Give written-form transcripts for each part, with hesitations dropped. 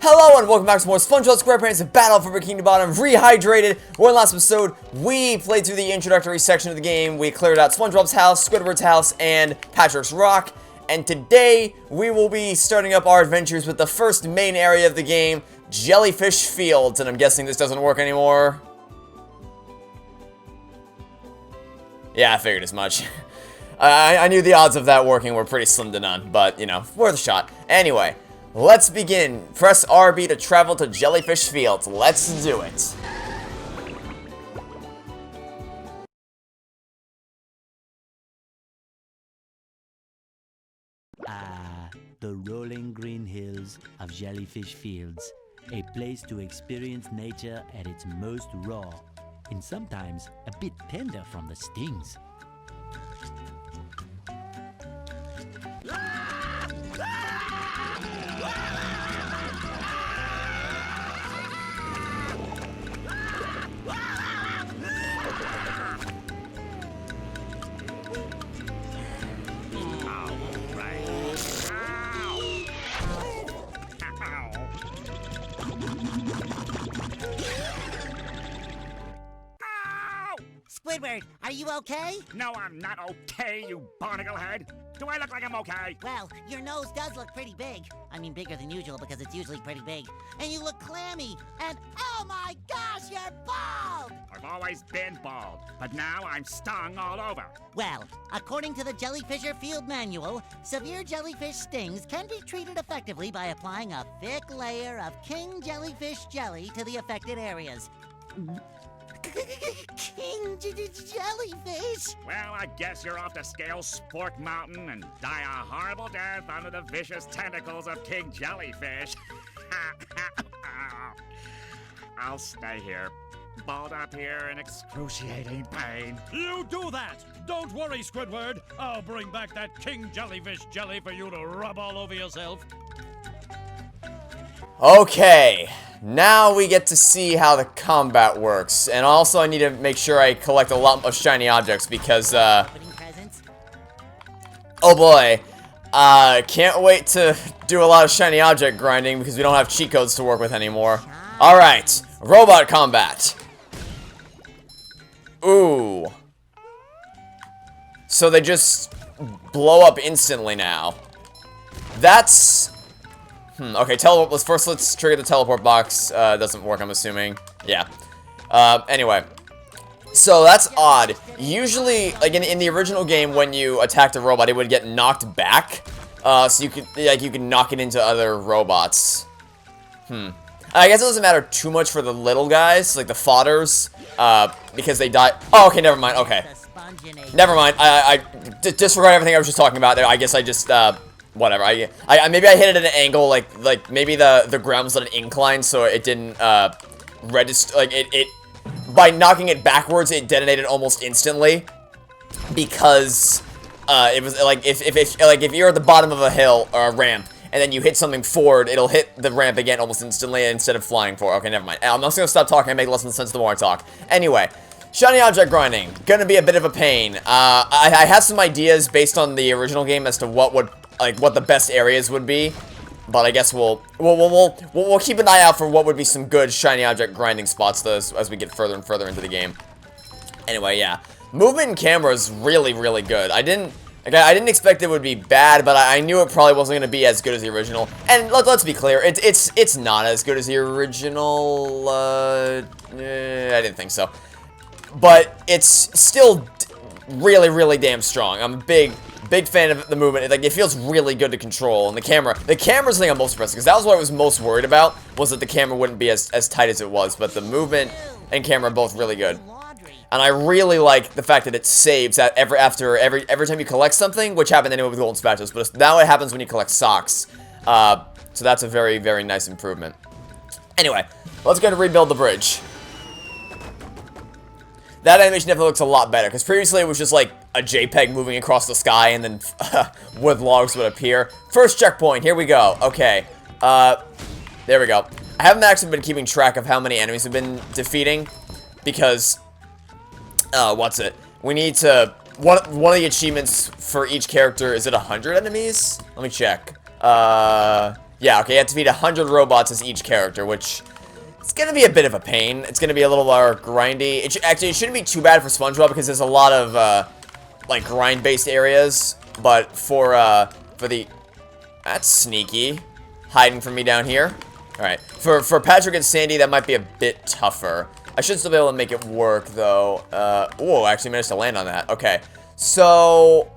Hello and welcome back to more Spongebob Squarepants and Battle for Bikini Bottom Rehydrated. We're in the last episode. We played through the introductory section of the game. We cleared out Spongebob's house, Squidward's house, and Patrick's rock. And today, we will be starting up our adventures with the first main area of the game, Jellyfish Fields. And I'm guessing this doesn't work anymore. Yeah, I figured as much. I knew the odds of that working were pretty slim to none, but, you know, worth a shot. Anyway. Let's begin. Press RB to travel to Jellyfish Fields. Let's do it. The rolling green hills of Jellyfish Fields. A place to experience nature at its most raw, and sometimes a bit tender from the stings. Squidward, are you okay? No, I'm not okay, you barnacle head. Do I look like I'm okay? Well, your nose does look pretty big. I mean, bigger than usual because it's usually pretty big. And you look clammy. And oh my gosh, you're bald! I've always been bald, but now I'm stung all over. Well, according to the Jellyfisher Field Manual, severe jellyfish stings can be treated effectively by applying a thick layer of king jellyfish jelly to the affected areas. King jellyfish? Well, I guess you're off to scale Spork Mountain and die a horrible death under the vicious tentacles of King Jellyfish. I'll stay here, balled up here in excruciating pain. You do that! Don't worry, Squidward. I'll bring back that King Jellyfish jelly for you to rub all over yourself. Okay. Now we get to see how the combat works. And also I need to make sure I collect a lot of shiny objects because, oh boy. Can't wait to do a lot of shiny object grinding because we don't have cheat codes to work with anymore. Alright. Robot combat. Ooh. So they just blow up instantly now. That's... okay, let's trigger the teleport box. Doesn't work, I'm assuming. Yeah. Anyway. So, that's odd. Usually, like, in the original game, when you attacked a robot, it would get knocked back. So you could knock it into other robots. I guess it doesn't matter too much for the little guys, like the fodders, because they die. Oh, okay, never mind, okay. Never mind, I disregard everything I was just talking about there. I guess I just, whatever. Maybe I hit it at an angle, like maybe the ground was at an incline, so it didn't register. Like it by knocking it backwards, it detonated almost instantly because it was like if you're at the bottom of a hill or a ramp and then you hit something forward, it'll hit the ramp again almost instantly instead of flying forward. Okay, never mind. I'm just gonna stop talking and make less sense the more I talk. Anyway. Shiny object grinding, gonna be a bit of a pain. I have some ideas based on the original game as to what the best areas would be, but I guess we'll keep an eye out for what would be some good shiny object grinding spots as we get further and further into the game. Anyway, yeah, movement and camera is really good. I didn't expect it would be bad, but I knew it probably wasn't gonna be as good as the original. And let's be clear, it's not as good as the original. I didn't think so. But it's still really damn strong. I'm a big fan of the movement. Like, it feels really good to control. And the camera's the thing I'm most impressed with, because that was what I was most worried about, was that the camera wouldn't be as tight as it was. But the movement and camera are both really good. And I really like the fact that it saves that every time you collect something, which happened anyway with golden spatulas, but now it happens when you collect socks. So that's a very nice improvement. Anyway, let's go to rebuild the bridge. That animation definitely looks a lot better, because previously it was just like a JPEG moving across the sky and then wood logs would appear. First checkpoint, here we go. Okay, there we go. I haven't actually been keeping track of how many enemies we've been defeating, because, we need to, one of the achievements for each character, is it 100 enemies? Let me check. Yeah, okay, you have to feed 100 robots as each character, which... It's gonna be a bit of a pain. It's gonna be a little more grindy. Actually, it shouldn't be too bad for Spongebob because there's a lot of, like, grind-based areas. But for the... That's sneaky. Hiding from me down here. Alright. For Patrick and Sandy, that might be a bit tougher. I should still be able to make it work, though. Whoa, I actually managed to land on that. Okay. So...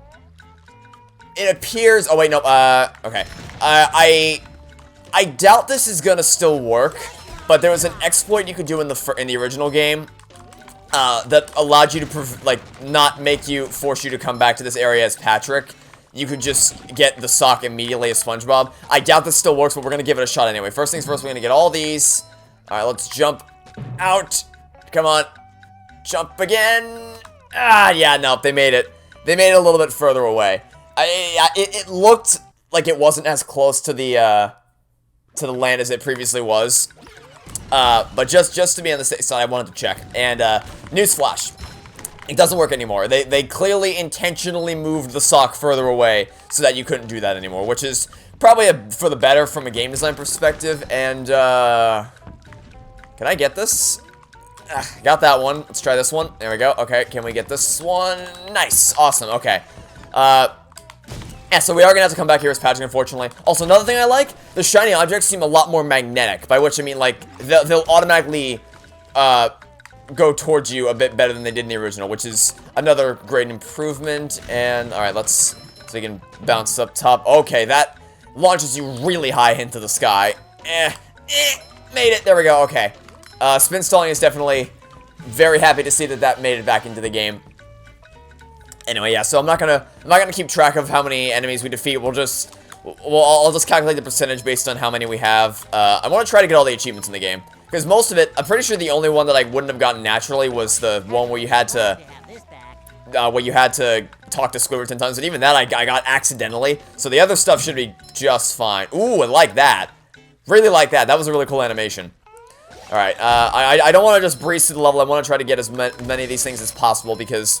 It appears... Oh, wait, no. Okay. I doubt this is gonna still work. But there was an exploit you could do in the original game that allowed you to not force you to come back to this area as Patrick. You could just get the sock immediately as SpongeBob. I doubt this still works, but we're gonna give it a shot anyway. First things first, we're gonna get all these. All right, let's jump out. Come on, jump again. Ah, yeah, nope, they made it. They made it a little bit further away. It looked like it wasn't as close to the land as it previously was. But just to be on the safe side, I wanted to check. And, newsflash. It doesn't work anymore. They clearly intentionally moved the sock further away so that you couldn't do that anymore, which is probably for the better from a game design perspective. And, can I get this? Got that one. Let's try this one. There we go. Okay, can we get this one? Nice. Awesome. Okay. Yeah, so we are gonna have to come back here as Patrick, unfortunately. Also, another thing I like, the shiny objects seem a lot more magnetic, by which I mean, like, they'll automatically, go towards you a bit better than they did in the original, which is another great improvement. And, alright, so we can bounce up top. Okay, that launches you really high into the sky. Made it. There we go. Okay. Spin stalling is definitely very happy to see that made it back into the game. Anyway, yeah, so I'm not gonna keep track of how many enemies we defeat. I'll just calculate the percentage based on how many we have. I want to try to get all the achievements in the game, because most of it, I'm pretty sure the only one that I wouldn't have gotten naturally was the one where you had to talk to Squidward 10 times, and even that I got accidentally. So the other stuff should be just fine. Ooh, I like that. Really like that. That was a really cool animation. All right, I don't want to just breeze through the level. I want to try to get as many of these things as possible, because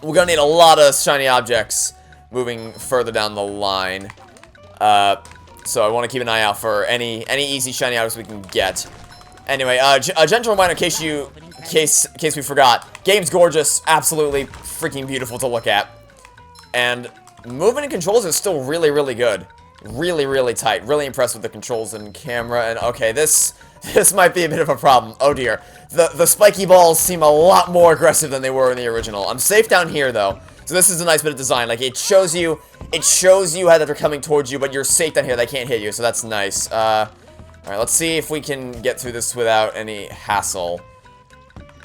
we're gonna need a lot of shiny objects moving further down the line. So I want to keep an eye out for any easy shiny objects we can get. Anyway, a gentle reminder in case we forgot. Game's gorgeous, absolutely freaking beautiful to look at. And movement and controls is still really, really good. Really, really tight. Really impressed with the controls and camera. And okay, this might be a bit of a problem. Oh dear. The spiky balls seem a lot more aggressive than they were in the original. I'm safe down here though. So this is a nice bit of design. Like it shows you how that they're coming towards you, but you're safe down here. They can't hit you, so that's nice. Alright, let's see if we can get through this without any hassle.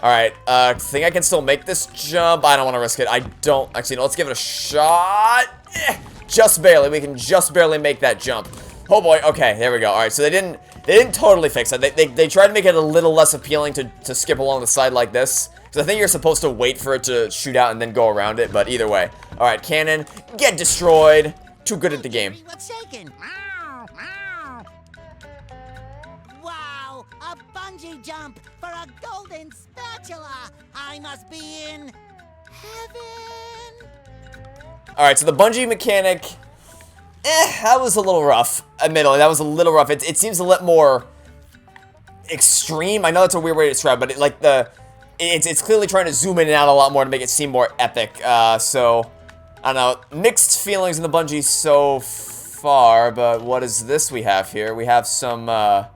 Alright, think I can still make this jump? I don't want to risk it. I don't. Actually, no, let's give it a shot. Just barely. We can just barely make that jump. Oh boy, okay, there we go. Alright, so they didn't totally fix it. They tried to make it a little less appealing to skip along the side like this. Because I think you're supposed to wait for it to shoot out and then go around it, but either way. Alright, cannon, get destroyed. Too good at the game. What's shaking? Wow, a bungee jump for a golden spatula. I must be in heaven. Alright, so the bungee mechanic, that was a little rough. Admittedly, that was a little rough. It seems a little more extreme. I know that's a weird way to describe it, but it's clearly trying to zoom in and out a lot more to make it seem more epic. So, I don't know, mixed feelings in the bungee so far, but what is this we have here? We have some, have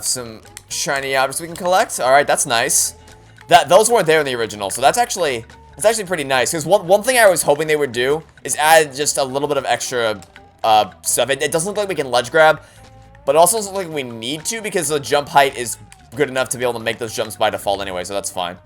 some shiny objects we can collect. Alright, that's nice. Those weren't there in the original, so that's actually pretty nice. Because one thing I was hoping they would do is add just a little bit of extra stuff. It doesn't look like we can ledge grab, but it also doesn't look like we need to, because the jump height is good enough to be able to make those jumps by default anyway, so that's fine.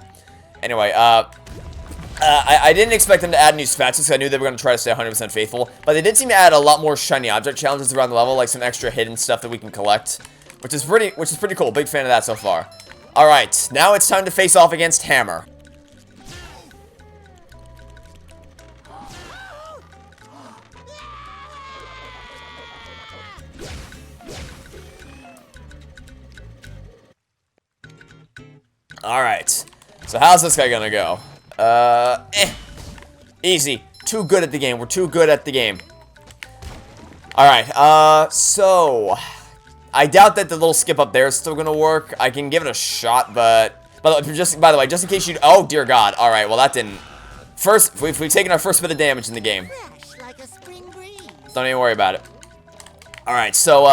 Anyway, I didn't expect them to add new spats, because I knew they were going to try to stay 100% faithful, but they did seem to add a lot more shiny object challenges around the level, like some extra hidden stuff that we can collect, which is pretty cool. Big fan of that so far. Alright, now it's time to face off against Hammer. Alright, so how's this guy gonna go? Easy. Too good at the game. We're too good at the game. Alright, so... I doubt that the little skip up there is still gonna work. I can give it a shot, but... By the way, just in case you... Oh, dear God. Alright, well, that didn't... First, we've taken our first bit of damage in the game. Fresh like a spring breeze. Don't even worry about it. Alright, so,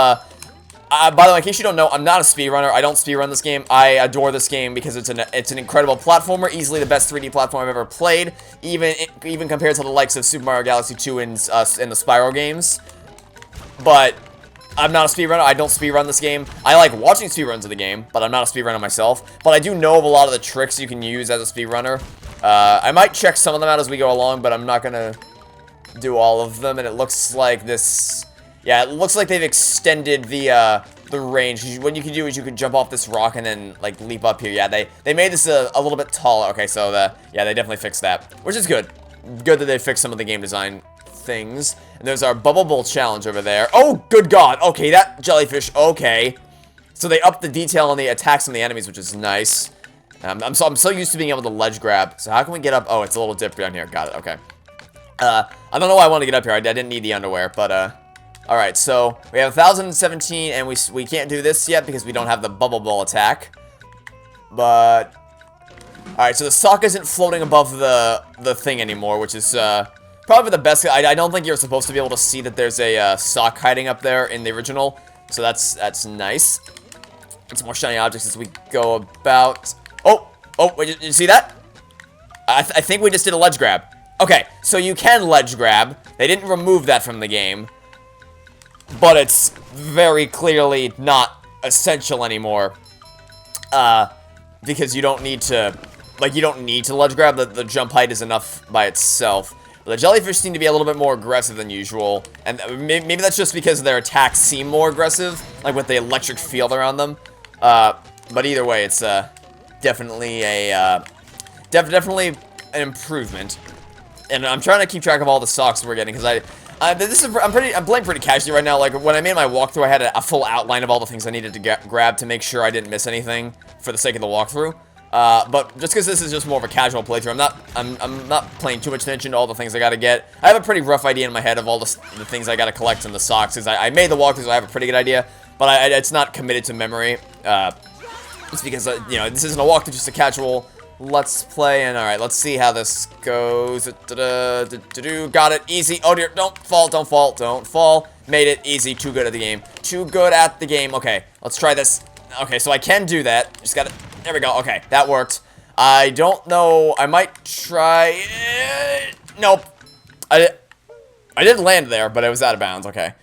by the way, in case you don't know, I'm not a speedrunner. I don't speedrun this game. I adore this game because it's an incredible platformer. Easily the best 3D platform I've ever played. Even compared to the likes of Super Mario Galaxy 2 and the Spyro games. But... I'm not a speedrunner. I don't speedrun this game. I like watching speedruns of the game, but I'm not a speedrunner myself. But I do know of a lot of the tricks you can use as a speedrunner. I might check some of them out as we go along, but I'm not gonna do all of them. And it looks like this... Yeah, it looks like they've extended the range. What you can do is you can jump off this rock and then, like, leap up here. Yeah, they made this a little bit taller. Okay, so, yeah, they definitely fixed that, which is good. Good that they fixed some of the game design things. And there's our Bubble Bowl challenge over there. Oh, good God. Okay, that jellyfish. Okay. So they upped the detail on the attacks on the enemies, which is nice. I'm so used to being able to ledge grab. So how can we get up? Oh, it's a little dip down here. Got it. Okay. I don't know why I want to get up here. I didn't need the underwear, but, alright, so we have 1,017, and we can't do this yet because we don't have the Bubble Bowl attack. But... Alright, so the sock isn't floating above the thing anymore, which is, probably the best. I don't think you're supposed to be able to see that there's a sock hiding up there in the original, so that's nice. Get some more shiny objects as we go about. Oh, wait, did you see that? I think we just did a ledge grab. Okay, so you can ledge grab. They didn't remove that from the game, but it's very clearly not essential anymore. Because you don't need to, ledge grab. The jump height is enough by itself. The jellyfish seem to be a little bit more aggressive than usual, and maybe that's just because their attacks seem more aggressive, like with the electric field around them. But either way, it's definitely definitely an improvement. And I'm trying to keep track of all the socks we're getting because I'm playing pretty casually right now. Like when I made my walkthrough, I had a full outline of all the things I needed to grab to make sure I didn't miss anything for the sake of the walkthrough. But just because this is just more of a casual playthrough, I'm not paying too much attention to all the things I gotta get. I have a pretty rough idea in my head of all the things I gotta collect in the socks, because I made the walkthrough, so I have a pretty good idea, but it's not committed to memory. It's because, you know, this isn't a walkthrough, just a casual let's play, and alright, let's see how this goes. Got it, easy. Oh dear, don't fall. Made it easy, too good at the game. Okay, let's try this. Okay, so I can do that, just gotta... There we go. Okay, that worked. I don't know. I might try... Nope. I did land there, but it was out of bounds. Okay.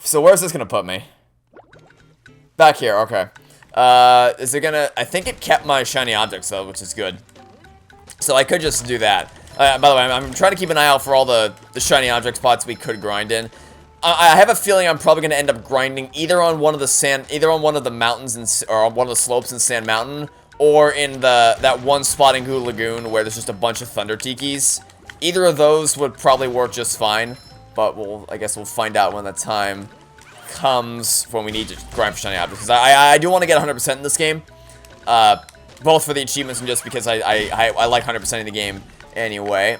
So where's this gonna put me? Back here. Okay. Is it gonna... I think it kept my shiny objects, though, which is good. So I could just do that. By the way, I'm trying to keep an eye out for all the shiny object spots we could grind in. I have a feeling I'm probably going to end up grinding either on one of the mountains or on one of the slopes in Sand Mountain, or in that one spot in Goo Lagoon where there's just a bunch of Thunder Tikis. Either of those would probably work just fine, but I guess we'll find out when the time comes when we need to grind for shiny objects. Because I do want to get 100% in this game, both for the achievements and just because I like 100% in the game anyway.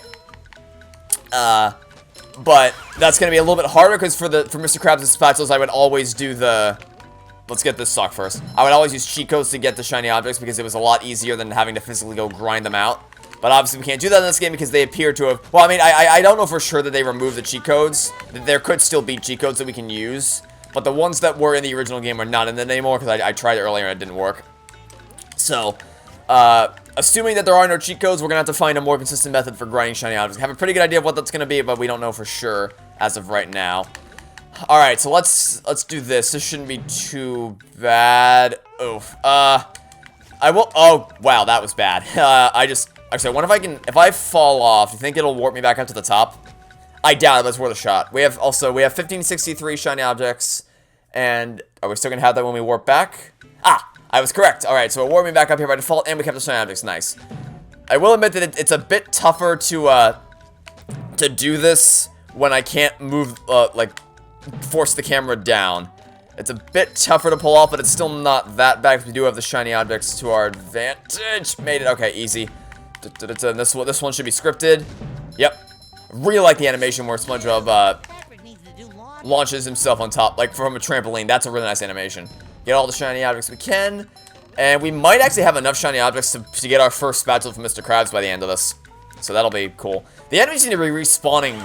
But that's going to be a little bit harder because for Mr. Krabs' spatulas, I would always do the... Let's get this sock first. I would always use cheat codes to get the shiny objects because it was a lot easier than having to physically go grind them out. But obviously we can't do that in this game because they appear to have... Well, I mean, I don't know for sure that they removed the cheat codes. There could still be cheat codes that we can use. But the ones that were in the original game are not in it anymore because I tried it earlier and it didn't work. So, assuming that there are no cheat codes, we're going to have to find a more consistent method for grinding shiny objects. I have a pretty good idea of what that's going to be, but we don't know for sure as of right now. Alright, so let's do this. This shouldn't be too bad. Oof. I will... Oh, wow, that was bad. Actually, I wonder if I fall off, you think it'll warp me back up to the top? I doubt it, but it's worth a shot. We have 1563 shiny objects, and are we still going to have that when we warp back? Ah! I was correct. Alright, so it warped me back up here by default, and we kept the shiny objects. Nice. I will admit that it's a bit tougher to do this when I can't move, force the camera down. It's a bit tougher to pull off, but it's still not that bad because we do have the shiny objects to our advantage. Made it. Okay, easy. This one should be scripted. Yep. Really like the animation where SpongeBob, Patrick needs to do laundry. launches himself on top, like from a trampoline. That's a really nice animation. Get all the shiny objects we can. And we might actually have enough shiny objects to get our first spatula from Mr. Krabs by the end of this. So that'll be cool. The enemies seem to be respawning.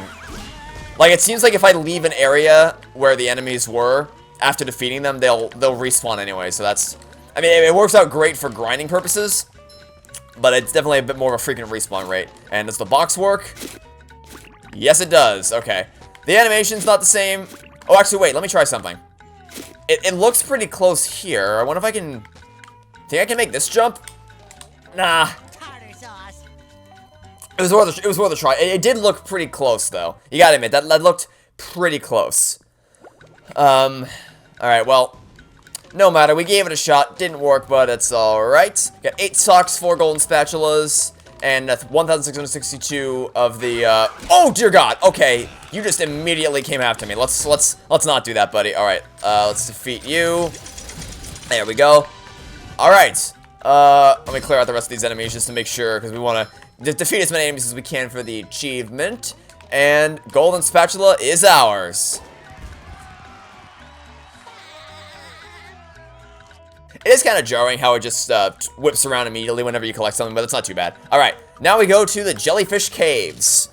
Like, it seems like if I leave an area where the enemies were, after defeating them, they'll respawn anyway. So that's... I mean, it works out great for grinding purposes, but it's definitely a bit more of a frequent respawn rate. And does the box work? Yes, it does. Okay. The animation's not the same. Oh, actually, wait. Let me try something. It looks pretty close here. I wonder if I can... Think I can make this jump? Nah. Tartar sauce. It was worth a try. It did look pretty close, though. You gotta admit, that looked pretty close. Alright, well... No matter, we gave it a shot. Didn't work, but it's alright. Got 8 socks, 4 golden spatulas, and 1,662 of the, Oh, dear God! Okay, you just immediately came after me. Let's not do that, buddy. Alright, let's defeat you. There we go. Alright, let me clear out the rest of these enemies just to make sure, because we want to defeat as many enemies as we can for the achievement. And golden spatula is ours. It is kind of jarring how it just whips around immediately whenever you collect something, but it's not too bad. Alright, now we go to the Jellyfish Caves.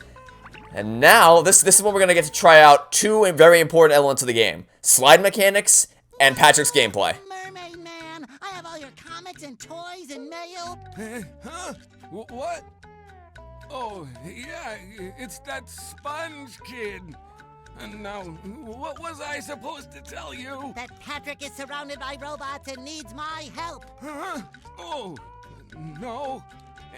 And now, this is when we're going to get to try out 2 very important elements of the game. Slide mechanics and Patrick's gameplay. Mermaid Man, I have all your comics and toys and mail. Huh? What? Oh, yeah, it's that Sponge Kid. And now, what was I supposed to tell you? That Patrick is surrounded by robots and needs my help. Huh? Oh, no.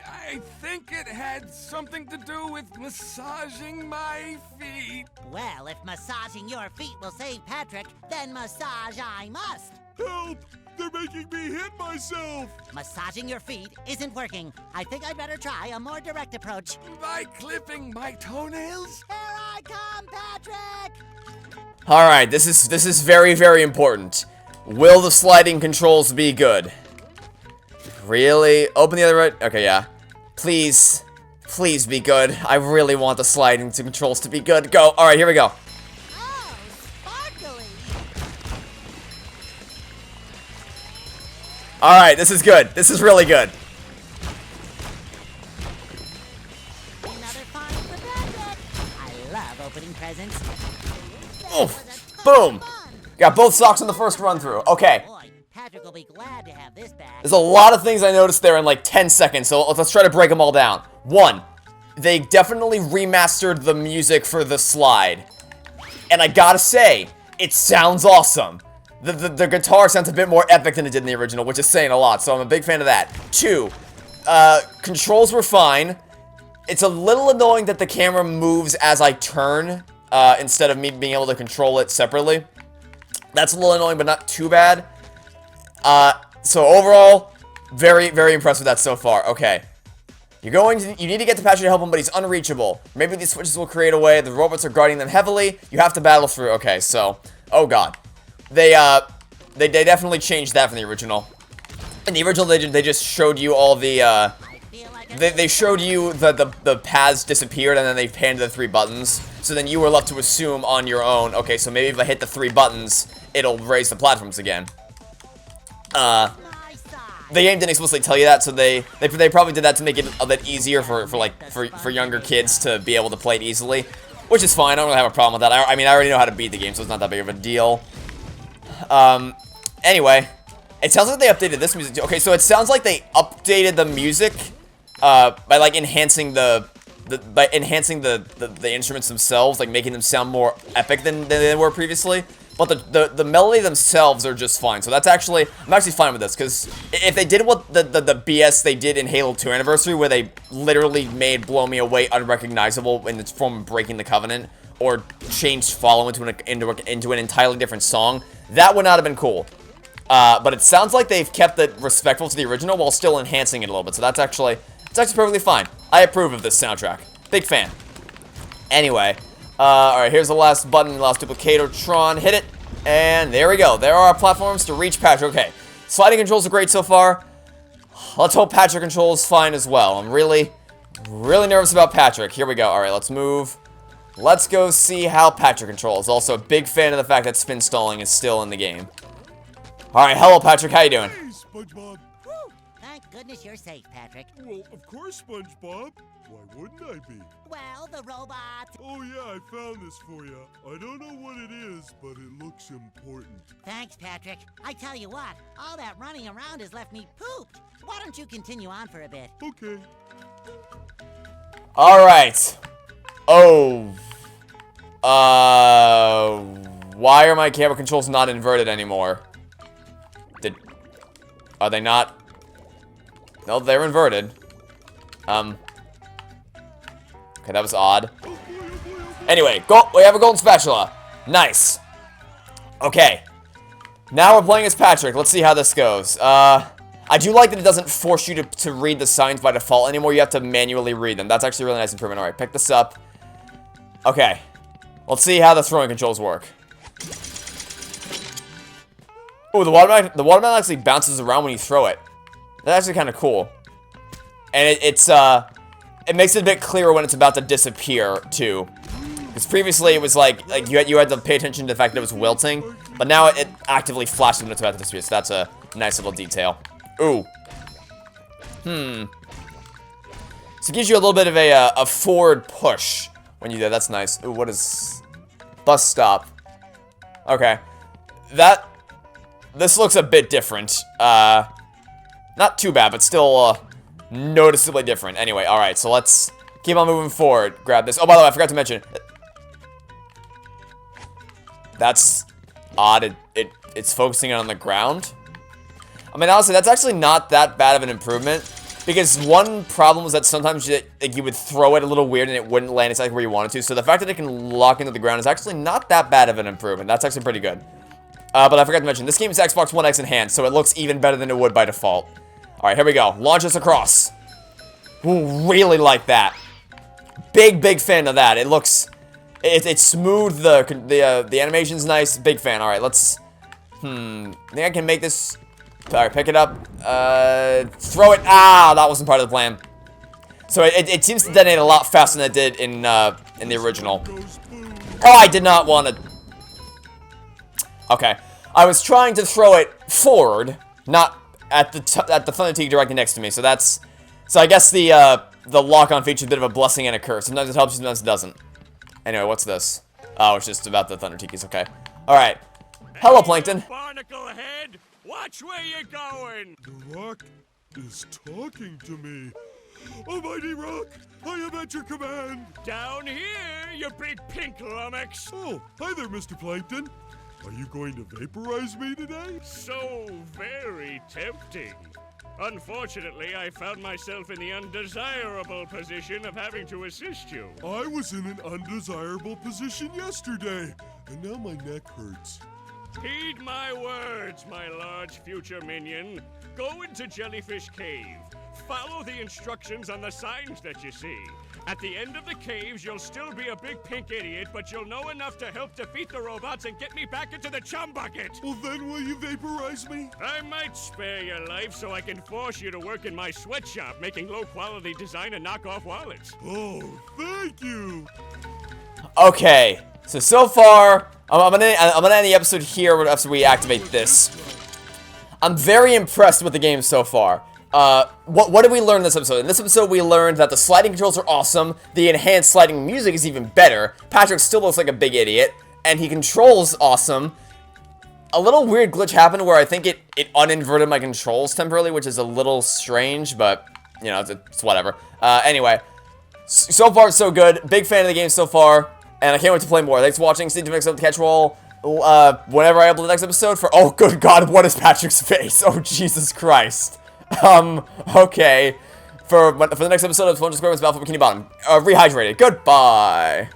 I think it had something to do with massaging my feet. Well, if massaging your feet will save Patrick, then massage I must. Help! They're making me hit myself! Massaging your feet isn't working. I think I'd better try a more direct approach. By clipping my toenails? Here I come, Patrick! Alright, this is very, very important. Will the sliding controls be good? Really? Open the other right? Okay, yeah. Please. Please be good. I really want the sliding controls to be good. Go. Alright, here we go. Oh, sparkly! Alright, this is good. This is really good. Another find for Patrick! I love opening presents. Oof. Boom. Got both socks in the first run through. Okay. Boy, Patrick will be glad to have this back. There's a lot of things I noticed there in like 10 seconds, so let's try to break them all down. 1. They definitely remastered the music for the slide. And I gotta say, it sounds awesome. The guitar sounds a bit more epic than it did in the original, which is saying a lot, so I'm a big fan of that. 2. Controls were fine. It's a little annoying that the camera moves as I turn, instead of me being able to control it separately. That's a little annoying, but not too bad. So overall, very, very impressed with that so far. Okay. You need to get to Patrick to help him, but he's unreachable. Maybe these switches will create a way. The robots are guarding them heavily. You have to battle through. Okay, so, oh god. They definitely changed that from the original. In the original, they just showed you all the, they showed you the paths disappeared, and then they panned the 3 buttons. So then you were left to assume on your own, okay, so maybe if I hit the 3 buttons, it'll raise the platforms again. The game didn't explicitly tell you that, so they probably did that to make it a bit easier for younger kids to be able to play it easily, which is fine. I don't really have a problem with that. I mean, I already know how to beat the game, so it's not that big of a deal. Anyway, it sounds like they updated this music too. Okay, so it sounds like they updated the music by like enhancing the instruments themselves, like making them sound more epic than they were previously. But the melody themselves are just fine. So that's actually, I'm actually fine with this, because if they did what the BS they did in Halo 2 Anniversary, where they literally made Blow Me Away unrecognizable in the form of Breaking the Covenant, or changed Follow into an entirely different song, that would not have been cool. But it sounds like they've kept it respectful to the original while still enhancing it a little bit. So that's actually perfectly fine. I approve of this soundtrack. Big fan. Anyway. Alright, here's the last button, the last Duplicatotron. Hit it, and there we go. There are our platforms to reach Patrick. Okay, sliding controls are great so far. Let's hope Patrick controls fine as well. I'm really nervous about Patrick. Here we go. Alright, let's move. let's go see how Patrick controls. Also, a big fan of the fact that spin stalling is still in the game. Alright, hello Patrick, how you doing? Hey, SpongeBob. Whew. Thank goodness you're safe, Patrick. Well, of course, SpongeBob. Why wouldn't I be? Well, the robot. Oh, yeah, I found this for you. I don't know what it is, but it looks important. Thanks, Patrick. I tell you what, all that running around has left me pooped. Why don't you continue on for a bit? Okay. Alright. Oh. Why are my camera controls not inverted anymore? Are they not? No, they're inverted. Okay, that was odd. Anyway, we have a golden spatula. Nice. Okay. Now we're playing as Patrick. Let's see how this goes. I do like that it doesn't force you to read the signs by default anymore. You have to manually read them. That's actually a really nice improvement. Alright, pick this up. Okay. Let's see how the throwing controls work. Oh, the watermelon actually bounces around when you throw it. That's actually kind of cool. And it makes it a bit clearer when it's about to disappear, too. Because previously it was like you had to pay attention to the fact that it was wilting. But now it actively flashes when it's about to disappear. So that's a nice little detail. Ooh. So it gives you a little bit of a forward push when you do that. That's nice. Ooh, what is... Bus stop. Okay. This looks a bit different. Not too bad, but still noticeably different. Anyway, alright, so let's keep on moving forward. Grab this. Oh, by the way, I forgot to mention. That's odd. It's focusing on the ground. I mean, honestly, that's actually not that bad of an improvement. Because one problem was that sometimes you would throw it a little weird and it wouldn't land exactly where you wanted to. So the fact that it can lock into the ground is actually not that bad of an improvement. That's actually pretty good. But I forgot to mention, this game is Xbox One X enhanced, so it looks even better than it would by default. Alright, here we go. Launch us across. Ooh, really like that. Big fan of that. It looks... It's smooth, the animation's nice. Big fan. Alright, let's... I think I can make this... Alright, pick it up. Throw it. Ah, that wasn't part of the plan. So it seems to detonate a lot faster than it did in the original. Oh, I did not want to... Okay. I was trying to throw it forward, not at the Thunder Teak directly next to me. So that's... So I guess the lock-on feature is a bit of a blessing and a curse. Sometimes it helps you, sometimes it doesn't. Anyway, what's this? Oh, it's just about the Thunder Teakies. Okay. Alright. Hello, Plankton. Barnacle head, watch where you're going. The rock is talking to me. Almighty Rock, I am at your command. Down here, you big pink lummox. Oh, hi there, Mr. Plankton. Are you going to vaporize me today? So very tempting. Unfortunately, I found myself in the undesirable position of having to assist you. I was in an undesirable position yesterday, and now my neck hurts. Heed my words, my large future minion. Go into Jellyfish Cave. Follow the instructions on the signs that you see. At the end of the caves, you'll still be a big pink idiot, but you'll know enough to help defeat the robots and get me back into the chum bucket. Well, then will you vaporize me? I might spare your life so I can force you to work in my sweatshop, making low-quality design and knockoff wallets. Oh, thank you. Okay. So far, I'm gonna end the episode here after we activate this. I'm very impressed with the game so far. What did we learn in this episode? In this episode, we learned that the sliding controls are awesome, the enhanced sliding music is even better, Patrick still looks like a big idiot, and he controls awesome. A little weird glitch happened where I think it uninverted my controls temporarily, which is a little strange, but, you know, it's whatever. Anyway, so far, so good. Big fan of the game so far, and I can't wait to play more. Thanks for watching. Stay tuned for the next episode of Catch Roll. Whenever I upload the next episode for... Oh, good God, what is Patrick's face? Oh, Jesus Christ. Okay. For the next episode of Spongebob Squarepants Battle for Bikini Bottom. Rehydrated. Goodbye.